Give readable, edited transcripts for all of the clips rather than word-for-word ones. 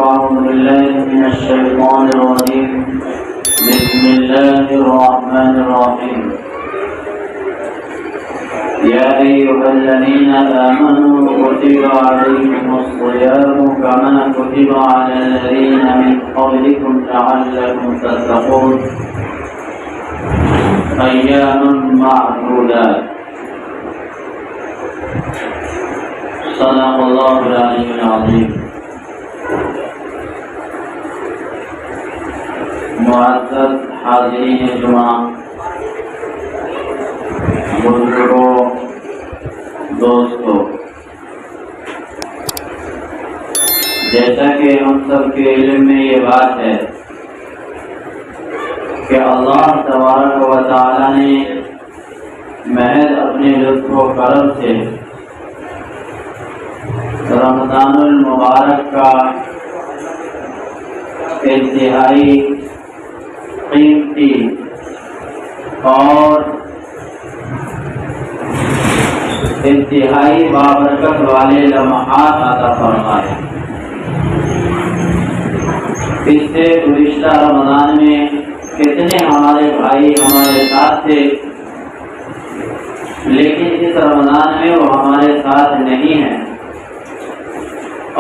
أعوذ بالله من الشيطان الرجيم. بسم الله الرحمن الرحيم. يا أيها الذين آمنوا كتب عليكم الصيام كما كتب على الذين من قبلكم لعلكم تتقون أياما معدودات. صدق الله العلي العظيم. معزز حاضرین جمعہ، بزرگوں، دوستوں، جیسا کہ ہم سب کے علم میں یہ بات ہے کہ اللہ تبارک و تعالی نے محض اپنے لطف و کرم سے رمضان المبارک کا انتہائی قیمتی اور انتہائی بابرکت والے لمحات عطا فرمائے. اس سے گزشتہ رمضان میں کتنے ہمارے بھائی ہمارے ساتھ تھے، لیکن اس رمضان میں وہ ہمارے ساتھ نہیں ہیں،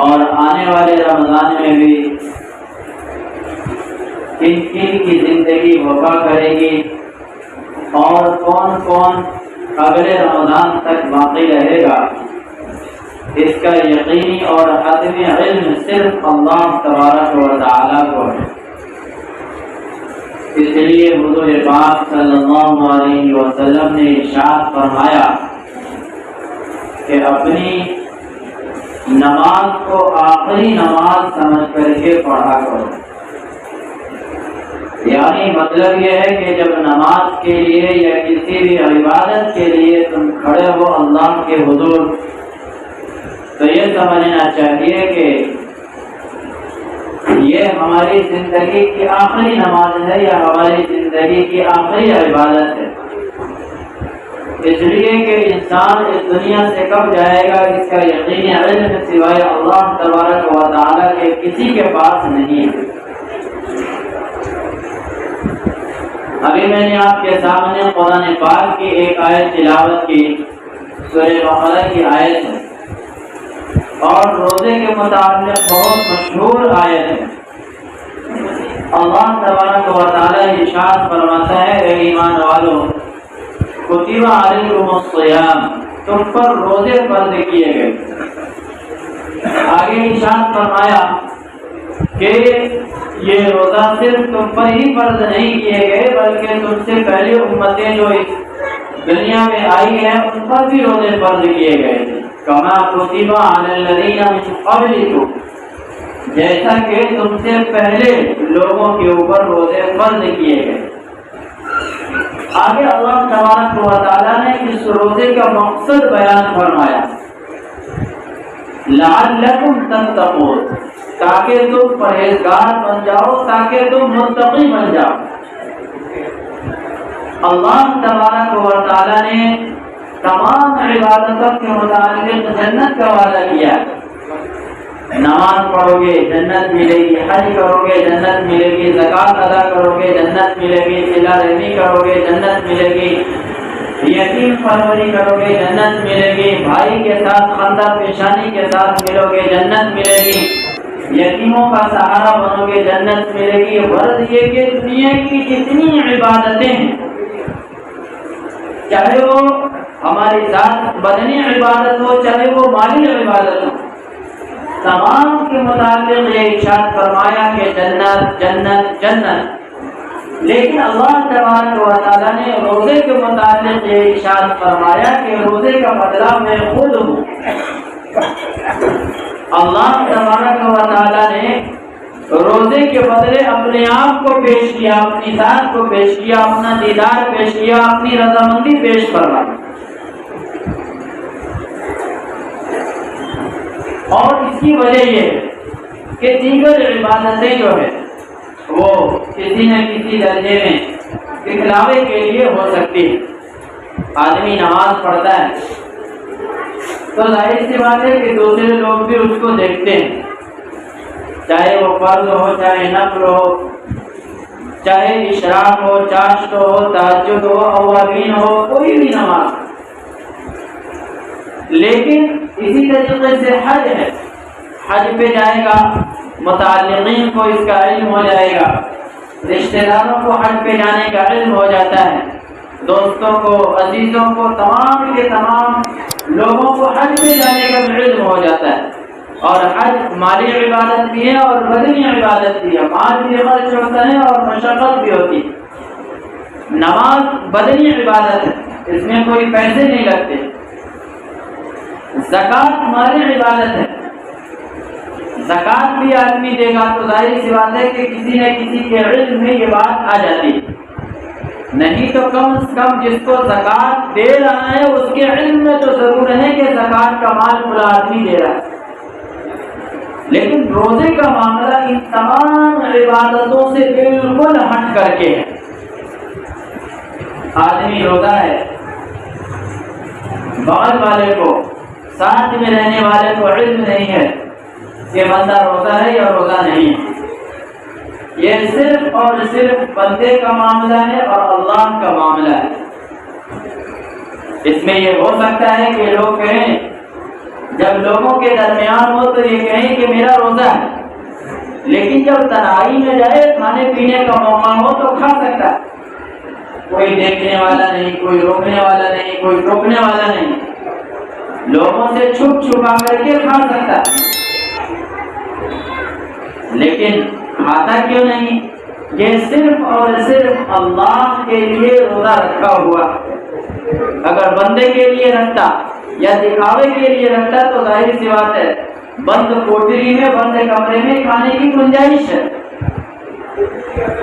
اور آنے والے رمضان میں بھی کن کن کی زندگی وفا کرے گی اور کون کون اگلے رمضان تک باقی رہے گا، اس کا یقینی اور حتمی علم صرف اللہ تبارک و تعالیٰ کو ہے. اس لیے حضور پاک صلی اللہ علیہ وسلم نے ارشاد فرمایا کہ اپنی نماز کو آخری نماز سمجھ کر کے پڑھا کرو. یعنی مطلب یہ ہے کہ جب نماز کے لیے یا کسی بھی عبادت کے لیے تم کھڑے ہو اللہ کے حضور، تو یہ سمجھنا چاہیے کہ یہ ہماری زندگی کی آخری نماز ہے یا ہماری زندگی کی آخری عبادت ہے. اس لیے کہ انسان اس دنیا سے کب جائے گا اس کا یقینی علم سوائے اللہ تبارک و تعالیٰ کے کسی کے پاس نہیں ہے. ابھی میں نے آپ کے سامنے قرآن پاک کی ایک آیت تلاوت کی، سورہ بقرہ کی آیت ہے، اور روزے کے متعلق بہت مشہور آیت ہے. اللہ تبارک و تعالیٰ ارشاد فرماتا ہے اے ایمان والو کتب علیکم الصیام، تم پر روزے فرض کیے گئے. آگے ارشاد فرمایا کہ یہ روزہ صرف تم پر ہی فرض نہیں کیے گئے بلکہ تم سے پہلے امتیں جو اس دنیا میں آئی ہیں ان پر بھی روزے فرض کیے گئے تھے. کما کتب علی الذین من قبلکم، جیسا کہ تم سے پہلے لوگوں کے اوپر روزے فرض کیے گئے. آگے اللہ تبارک و تعالیٰ نے اس روزے کا مقصد بیان فرمایا، لعلکم تتقون، تاکہ تم پرہیزگار بن جاؤ، تاکہ تم متقی بن جاؤ. اللہ تبارک و تعالیٰ نے تمام عبادتوں کے متعلق جنت کا وعدہ کیا. نماز پڑھو گے جنت ملے گی، حج کرو گے جنت ملے گی، زکوٰۃ ادا کرو گے جنت ملے گی، صلہ رحمی کرو گے جنت ملے گی، یتیم پروری کرو گے جنت ملے گی، بھائی کے ساتھ خندہ پیشانی کے ساتھ ملو گے جنت ملے گی، یتیموں کا سہارا بنو گے جنت ملے گی. غرض یہ کہ دنیا کی جتنی عبادتیں ہیں، چاہے وہ ہماری ذات بدنی عبادت ہو چاہے وہ مالی عبادت ہو، تمام کے متعلق یہ ارشاد فرمایا کہ جنت جنت جنت. لیکن اللہ تبارک و تعالیٰ نے روزے کے متعلق یہ ارشاد فرمایا کہ روزے کا بدلہ میں خود ہوں. اللہ تبارک و تعالیٰ نے روزے کے بدلے اپنے آپ کو پیش کیا، اپنی ذات کو پیش کیا، اپنا دیدار پیش کیا، اپنی رضامندی پیش فرمائی. اور اس کی وجہ یہ ہے کہ دیگر عبادتیں جو ہے وہ کسی نہ کسی درجے میں دکھلاوے کے لیے ہو سکتی ہے. آدمی نماز پڑھتا ہے تو ظاہر سی بات ہے کہ دوسرے لوگ بھی اس کو دیکھتے ہیں، چاہے وہ فرض ہو چاہے نفل ہو، چاہے اشراق ہو، چاشت ہو، تہجد ہو، اوابین ہو، کوئی بھی نماز۔ لیکن اسی طریقے سے حج ہے، حج پہ جائے گا، متعلقین کو اس کا علم ہو جائے گا، رشتہ داروں کو حج پہ جانے کا علم ہو جاتا ہے، دوستوں کو، عزیزوں کو، تمام کے تمام لوگوں کو حج پہ جانے کا علم ہو جاتا ہے۔ اور حج مالی عبادت بھی ہے اور بدنی عبادت بھی ہے، مال بھی خرچ ہوتا ہے اور مشقت بھی ہوتی ہے۔ نماز بدنی عبادت ہے، اس میں کوئی پیسے نہیں لگتے۔ زکوٰۃ مالی عبادت ہے، زکوٰۃ بھی آدمی دے گا تو ظاہر سی بات ہے کہ کسی نہ کسی کے علم میں یہ بات آ جاتی ہے، نہیں تو کم از کم جس کو زکوٰۃ دے رہا ہے اس کے علم میں تو ضرور ہے کہ زکوٰۃ کا مال فلاں آدمی دے رہا ہے۔ لیکن روزے کا معاملہ ان تمام عبادتوں سے بالکل ہٹ کر کے ہے۔ آدمی روزہ ہے، بغل والے کو، ساتھ میں رہنے والے کو علم نہیں ہے کہ بندہ روزہ ہے یا روزہ نہیں ہے۔ یہ صرف اور صرف بندے کا معاملہ ہے اور اللہ کا معاملہ ہے۔ اس میں یہ ہو سکتا ہے کہ لوگ کہیں، جب لوگوں کے درمیان ہو تو یہ کہیں کہ میرا روزہ ہے، لیکن جب تنہائی میں جائے، کھانے پینے کا موقع ہو تو کھا سکتا ہے، کوئی دیکھنے والا نہیں، کوئی روکنے والا نہیں، کوئی ٹوکنے والا نہیں، لوگوں سے چھپ چھپا کر کے کھا سکتا ہے۔ لیکن کھاتا کیوں نہیں؟ یہ صرف اور صرف اللہ کے لیے روزہ رکھا ہوا۔ اگر بندے کے لیے رکھتا یا دکھاوے کے لیے رکھتا تو ظاہر سی بات ہے بند کوٹری میں، بند کمرے میں کھانے کی گنجائش ہے،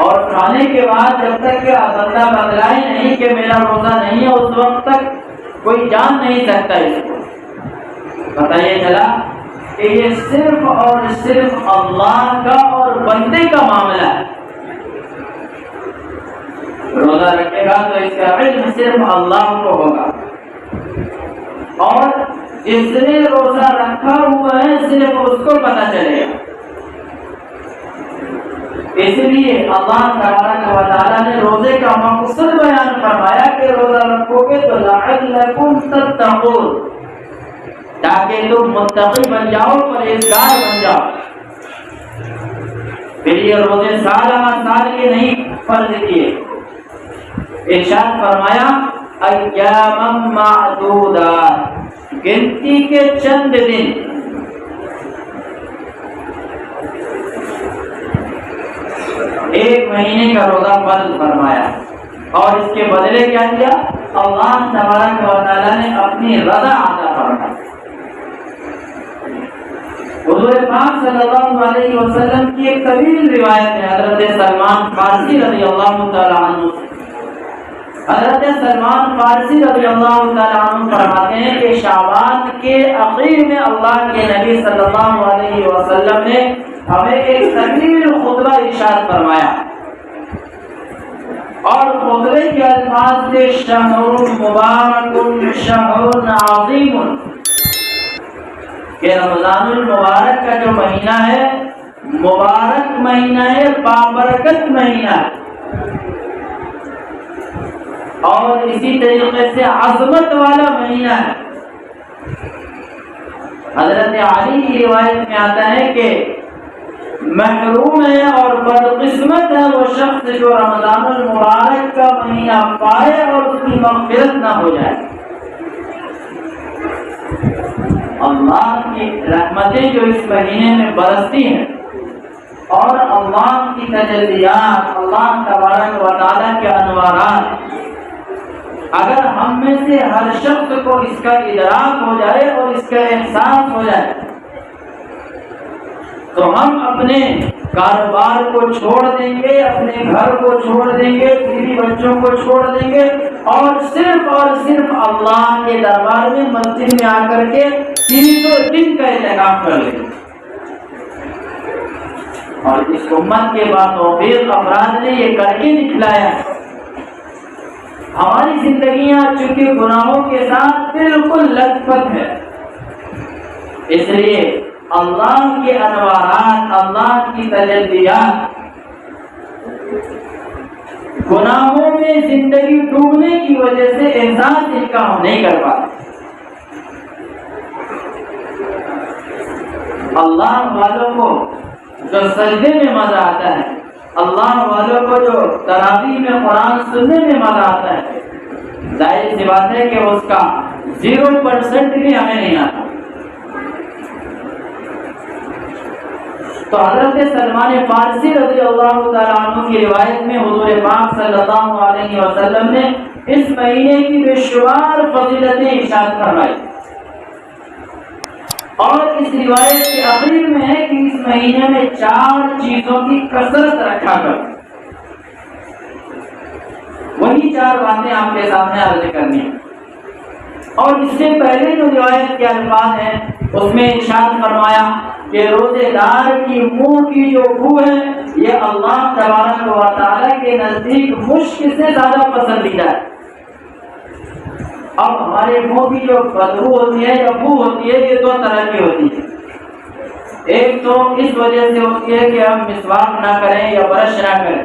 اور کھانے کے بعد جب تک کہ بندہ بتلائے نہیں کہ میرا روزہ نہیں ہے، اس وقت تک کوئی جان نہیں سکتا اس کو۔ پتہ یہ چلا کہ یہ صرف اور صرف اللہ کا اور بندے کا معاملہ ہے۔ روزہ رکھے گا تو اس کا علم صرف اللہ کو ہوگا، اور جس نے روزہ رکھا ہوا ہے صرف اس کو پتہ چلے گا۔ اس لیے اللہ تبارک و تعالیٰ نے روزے کا مقصد بیان فرمایا کہ روزہ رکھو گے تو لعلکم تتقون، تاکہ تم متقی بن جاؤ، پرہیزگار بن جاؤ۔ پھر یہ روزے سال کے نہیں فرض کیے، ارشاد فرمایا ایاما معدودات، گنتی کے چند دن۔ ایک مہینے کا روزہ فرض فرمایا، اور اس کے بدلے کیا کیا؟ اللہ تبارک و تعالیٰ نے اپنی رضا عطا فرمائی۔ حضور پاک صلی اللہ علیہ وسلم کی ایک طویل روایت ہے حضرت سلمان فارسی رضی اللہ تعالیٰ عنہ سے۔ حضرت سلمان فارسی رضی اللہ تعالیٰ عنہ فرماتے ہیں کہ شعبان کے اخیر میں اللہ کے نبی صلی اللہ علیہ وسلم نے ہمیں ایک طویل خطبہ ارشاد فرمایا، اور خطبے کے الفاظ تھے شہر مبارک شہر عظیم، کہ رمضان المبارک کا جو مہینہ ہے مبارک مہینہ ہے، بابرکت مہینہ ہے، اور اسی طریقے سے عظمت والا مہینہ ہے۔ حضرت علی کی روایت میں آتا ہے کہ محروم ہے اور بدقسمت ہے وہ شخص جو رمضان المبارک کا مہینہ پائے اور اس کی مغفرت نہ ہو جائے۔ اللہ کی رحمتیں جو اس مہینے میں برستی ہیں، اور اللہ کی تجلیات، اللہ تبارک و تعالیٰ کے انوارات، اگر ہم میں سے ہر شخص کو اس کا ادراک ہو جائے اور اس کا احساس ہو جائے تو ہم اپنے کاروبار کو چھوڑ دیں گے، اپنے گھر کو چھوڑ دیں گے، بیوی بچوں کو چھوڑ دیں گے، اور صرف اللہ کے دربار میں مسجد میں آ کر کے 300 دن کا اعتکاف کر لیں گے۔ اور اس امت کے باتوفیق افراد نے یہ کر کے دکھلایا ہے۔ ہماری زندگیاں چونکہ گناہوں کے ساتھ بالکل لت پت ہے، اس لیے اللہ کے انوارات، اللہ کی تجلیات، گناہوں میں زندگی ڈوبنے کی وجہ سے احساس ان کا ہم نہیں کر پاتے۔ اللہ والوں کو جو سجدے میں مزہ آتا ہے، اللہ والوں کو جو تراویح میں قرآن سننے میں مزہ آتا ہے، ظاہر سی بات ہے کہ اس کا 0% بھی ہمیں نہیں آتا۔ تو حضرت سلمان فارسی رضی اللہ تعالیٰ عنہ کی روایت میں حضور پاک صلی اللہ علیہ وسلم نے اس مہینے کی بے شمار فضیلتیں ارشاد فرمائی، اور اس روایت کے آخر میں ہے کہ اس مہینے میں 4 چیزوں کی کثرت رکھا کر۔ وہی 4 باتیں آپ کے سامنے عرض کرنی ہیں، اور اس سے پہلے جو روایت کے الفاظ ہیں اس میں ارشاد فرمایا کہ روزے دار کی منہ کی جو بو ہے یہ اللہ تبارک و تعالیٰ کے نزدیک مشک سے زیادہ پسندیدہ ہے۔ اب ہمارے منہ کی جو بدبو ہوتی ہے یا بو ہوتی ہے، یہ 2 طرح کی ہوتی ہے۔ ایک تو اس وجہ سے ہوتی ہے کہ ہم مسواک نہ کریں یا برش نہ کریں،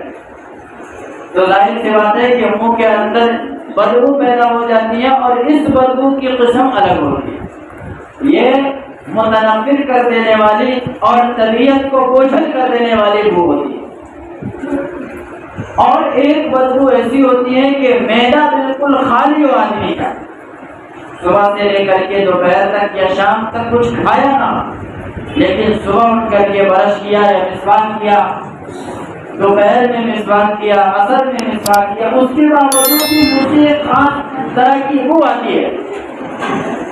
تو ظاہر سی بات ہے کہ منہ کے اندر بدبو پیدا ہو جاتی ہے، اور اس بدبو کی قسم الگ ہوتی ہے۔ یہ متنفر کر دینے والی اور طبیعت کو بوجھل کر دینے والی بو ہوتی ہے۔ اور ایک بدبو ایسی ہوتی ہے کہ معدہ بالکل خالی ہو آدمی کا، صبح سے لے کر کے دوپہر تک یا شام تک کچھ کھایا نہ، لیکن صبح اٹھ کر کے برش کیا یا مسواک کیا، دوپہر میں مسواک کیا، عصر میں مسواک کیا، اس کے باوجود بھی مجھے ایک خاص طرح کی بو آتی ہے۔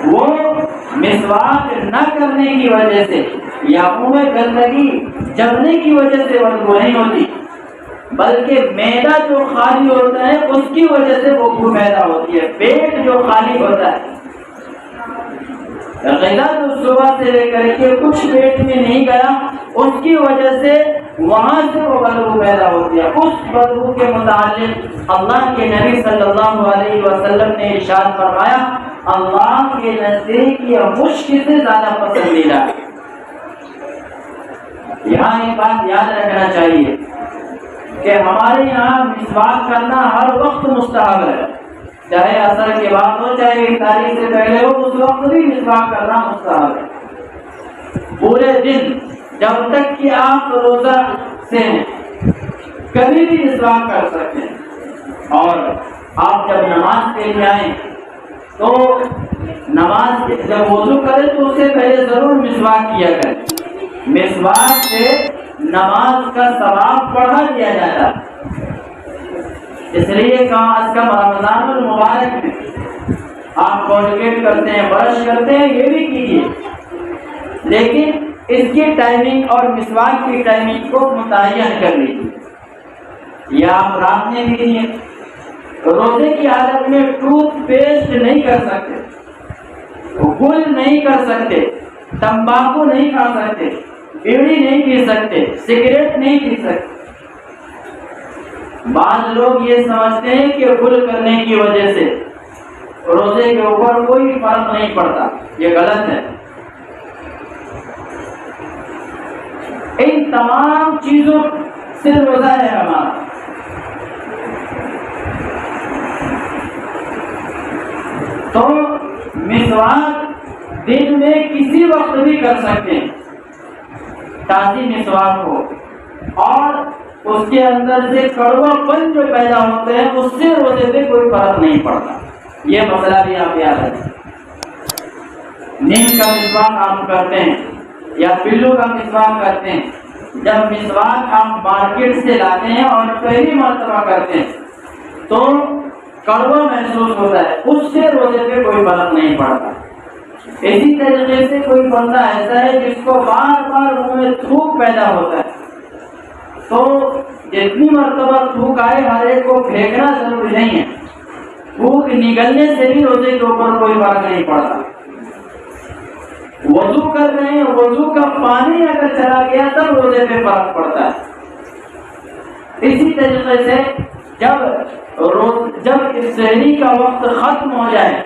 وہ مسواک نہ کرنے کی وجہ سے یا منہ میں گندگی جمنے کی وجہ سے بدبو نہیں ہوتی، بلکہ معدہ جو خالی ہوتا ہے اس کی وجہ سے وہ بو پیدا ہوتی ہے۔ پیٹ جو خالی ہوتا ہے، غذا جو صبح سے لے کر کے کچھ پیٹ میں نہیں گیا، اس کی وجہ سے وہاں سے وہ بدبو پیدا ہوتی ہے۔ اس بدبو کے متعلق اللہ کے نبی صلی اللہ علیہ وسلم نے ارشاد فرمایا، اللہ کے نزدیک یہ مشک سے زیادہ پسندیدہ ہے۔ یہاں ایک بات یاد رکھنا چاہیے کہ ہمارے یہاں مسواک کرنا ہر وقت مستحب ہے، چاہے عصر کے بعد ہو چاہے افطاری سے پہلے ہو، اس وقت بھی مسواک کرنا مستحب ہے۔ پورے دن جب تک کہ آپ روزہ سے ہیں کبھی بھی مسواک کر سکتے ہیں، اور آپ جب نماز کے لیے آئیں تو نماز جب وضو کریں تو اس سے پہلے ضرور مسواک کیا کریں۔ مسواک سے نماز کا ثواب بڑھا دیا جاتا ہے، اس لیے کم از کم رمضان المبارک میں آپ کولگیٹ کرتے ہیں، برش کرتے ہیں، یہ بھی کیجیے، لیکن اس کی ٹائمنگ اور مسواک کی ٹائمنگ کو متعین کر لیجیے۔ یا آپ رات میں کیجیے، روزے کی حالت میں ٹوتھ پیسٹ نہیں کر سکتے، گل نہیں کر سکتے، تمباکو نہیں کھا سکتے، بیڑی نہیں پی سکتے، سگریٹ نہیں پی سکتے۔ بعض لوگ یہ سمجھتے ہیں کہ گل کرنے کی وجہ سے روزے کے اوپر کوئی فرق نہیں پڑتا، یہ غلط ہے۔ ان تمام چیزوں سے روزہ ہے ہمارا۔ تو مسواک دن میں کسی وقت بھی کر سکتے ہیں، تازی مسواک ہو، اور اس کے اندر سے کڑوا پن جو پیدا ہوتے ہیں اس سے روزے پہ کوئی فرق نہیں پڑتا۔ یہ مسئلہ بھی آپ یاد رکھیں۔ نیم کا مسواک آپ کرتے ہیں یا پلو کا مسواک کرتے ہیں، جب مسواک آپ مارکیٹ سے لاتے ہیں اور پہلی مرتبہ کرتے ہیں تو کڑوا محسوس ہوتا ہے، اس سے روزے پہ کوئی فرق نہیں پڑتا۔ اسی طریقے سے کوئی بندہ ایسا ہے جس کو بار بار منہ میں تھوک پیدا ہوتا ہے، تو جتنی مرتبہ تھوک آئے ہر ایک کو پھینکنا ضروری نہیں ہے، تھوک نگلنے سے بھی روزے کے اوپر کوئی فرق نہیں پڑتا۔ وضو کر رہے ہیں، وضو کا پانی اگر چلا گیا تب روزے پہ فرق پڑتا ہے۔ اسی طریقے سے جب سحری کا وقت ختم ہو جائے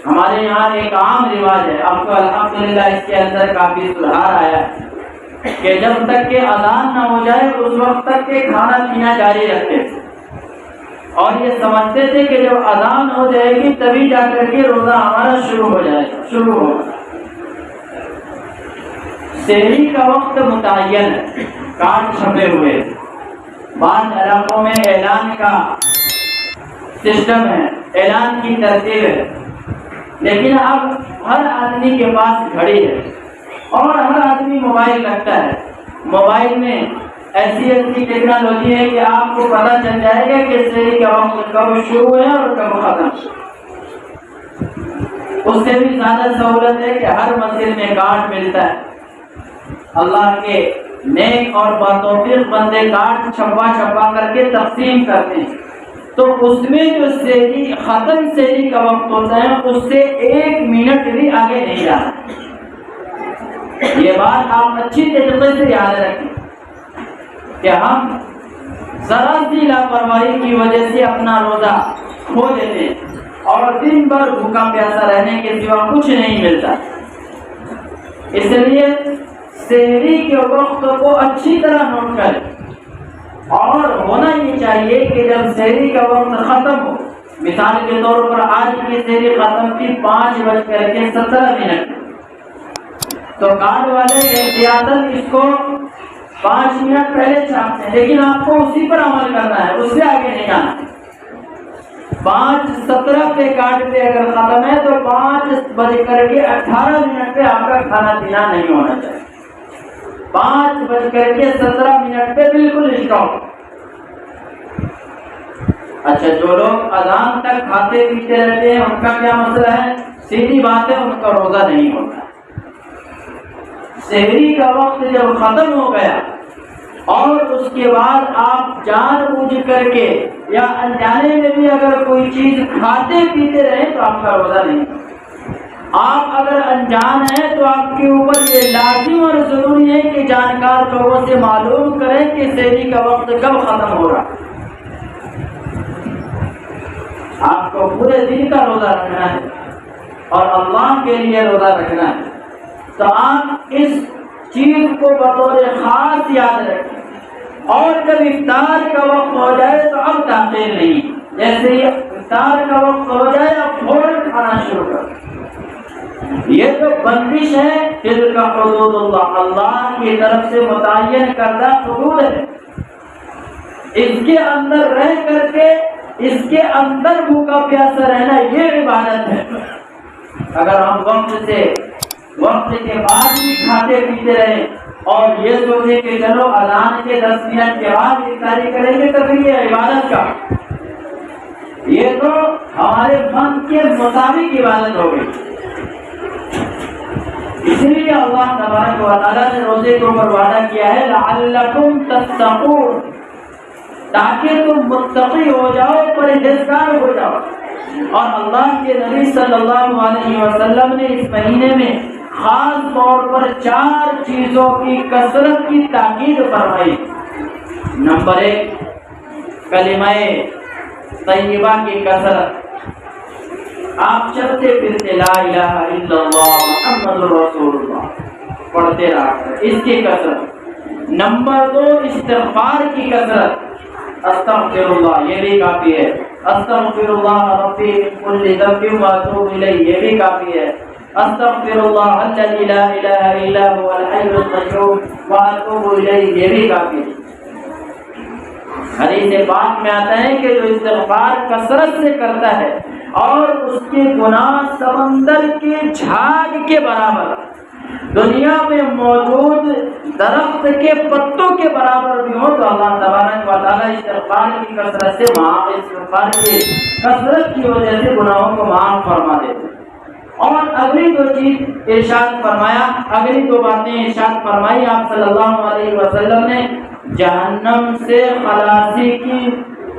ہمارے یہاں ایک عام رواج ہے، اب تو الحمدللہ اس کے اندر کافی سدھار آیا ہے کہ جب تک کہ اذان نہ ہو جائے اس وقت تک کہ کھانا پینا جاری رکھتے تھے، اور یہ سمجھتے تھے کہ جب اذان ہو جائے گی تبھی جا کر کے روزہ ہمارا شروع ہوگا۔ سحری کا وقت متعین ہے، کارڈ چھپے ہوئے، بعض علاقوں میں اعلان کا سسٹم ہے، اعلان کی ترتیب ہے، لیکن اب ہر آدمی کے پاس گھڑی ہے اور ہر آدمی موبائل رکھتا ہے۔ موبائل میں ایسی ٹیکنالوجی ہے کہ آپ کو پتہ چل جائے گا کہ سحری کا وقت کب شروع ہے اور کب ختم۔ اس سے بھی زیادہ سہولت ہے کہ ہر مسجد میں کارڈ ملتا ہے، اللہ کے نیک اور باتوفیق بندے کارڈ چھپا کر کے تقسیم کرتے ہیں، تو اس میں جو سحری کا وقت ہوتا ہے اس سے 1 منٹ بھی آگے نہیں جانا۔ یہ بات آپ اچھی طریقے سے یاد رکھیں کہ ہم ذرا سی لاپرواہی کی وجہ سے اپنا روزہ کھو دیتے ہیں اور دن بھر بھوکا پیاسا رہنے کے سوا کچھ نہیں ملتا۔ اس لیے سحری کے وقت کو اچھی طرح نوٹ کریں، اور ہونا یہ چاہیے کہ جب سحری کا وقت ختم ہو، مثال کے طور پر آج کی سحری ختم تھی 5:17، تو کارڈ والے احتیاطاً اس کو 5 منٹ پہلے چھاپتے ہیں، لیکن آپ کو اسی پر عمل کرنا ہے، اس سے آگے نہیں جانا۔ 5:17 پہ کارڈ پہ اگر ختم ہے تو 5:18 پہ آپ کا کھانا پینا نہیں ہونا چاہیے، 5:17 پہ بالکل اسٹاپ۔ اچھا، جو لوگ اذان تک کھاتے پیتے رہتے ہیں ان کا کیا مسئلہ ہے؟ سیدھی بات ہے، ان کا روزہ نہیں ہوتا۔ سحری کا وقت جب ختم ہو گیا اور اس کے بعد آپ جان بوجھ کر کے یا انجانے میں بھی اگر کوئی چیز کھاتے پیتے رہے تو آپ کا روزہ نہیں۔ آپ اگر انجان ہیں تو آپ کے اوپر یہ لازم اور ضروری ہے کہ جانکار لوگوں سے معلوم کریں کہ سحری کا وقت کب ختم ہو رہا۔ آپ کو پورے دن کا روزہ رکھنا ہے اور اللہ کے لیے روزہ رکھنا ہے، تو آپ اس چیز کو بطور خاص یاد رکھیں، اور جب افطار کا وقت ہو جائے تو اب تاخیر نہیں، جیسے ہی افطار کا وقت ہو جائے اب فوراً کھانا شروع کریں۔ یہ تو بندش ہے، تلک حدود اللہ، اللہ کی طرف سے متعین کردہ حدود ہے، اس کے اندر رہ کر کے اس کے اندر بھوکا پیاسا رہنا یہ عبادت ہے۔ اگر ہم وقت کے بعد بھی کھاتے پیتے رہے اور یہ سوچے کہ چلو اذان کے 10 منٹ کے بعد افطاری کریں گے تو پھر یہ عبادت کا، یہ تو ہمارے من کے مطابق عبادت ہو گئی۔ اس لیے اللہ تبارک و تعالیٰ نے روزے کے اوپر وعدہ کیا ہے لعلکم تتقون، تاکہ تم متقی ہو جاؤ، پرہیزگار ہو جاؤ۔ اور اللہ کے نبی صلی اللہ علیہ وسلم نے اس مہینے میں خاص طور پر 4 چیزوں کی کثرت کی تاکید فرمائی۔ نمبر 1، کلمہ طیبہ کی کثرت، آپ چلتے پھرتے لا الہ الا اللہ محمد رسول اللہ پڑھتے رہا، اس کی کثرت۔ نمبر 2، استغفار کی کثرت، استغفر اللہ، یہ بھی کافی ہے، استغفر اللہ ربی من کل ذنب واتوب الیہ، یہ بھی کافی ہے، استغفر اللہ الذی لا الہ الا هو الحی القیوم واتوب الیہ، یہ بھی کافی ہے۔ حدیث پاک میں آتا ہے کہ جو استغفار کثرت سے کرتا ہے اور اس کے گناہ سمندر کے جھاگ کے برابر، دنیا میں موجود درخت کے پتوں کے برابر بھی ہو، تو اللہ تبارک و تعالیٰ استغفار کی کثرت سے استغفار کی کثرت کی وجہ سے گناہوں کو معاف فرما دیتے۔ اور اگلی 2 چیز ارشاد فرمایا، اگلی 2 باتیں ارشاد فرمائی آپ صلی اللہ علیہ وسلم نے، جہنم سے خلاصی کی،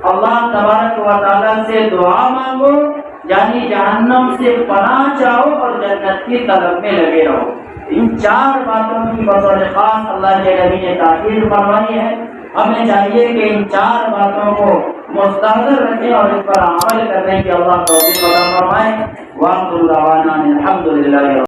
اللہ تبارک و تعالیٰ سے دعا مانگو، یعنی جہنم سے پناہ چاہو اور جنت کی طلب میں لگے رہو۔ ان 4 باتوں کی بطور خاص اللہ کے نبی نے تاکید فرمائی ہے۔ ہمیں چاہیے کہ ان 4 باتوں کو مستحضر رکھیں اور اس پر عمل کرنے کی اللہ توفیق عطا فرمائے۔ وآخر دعوانا الحمدللہ۔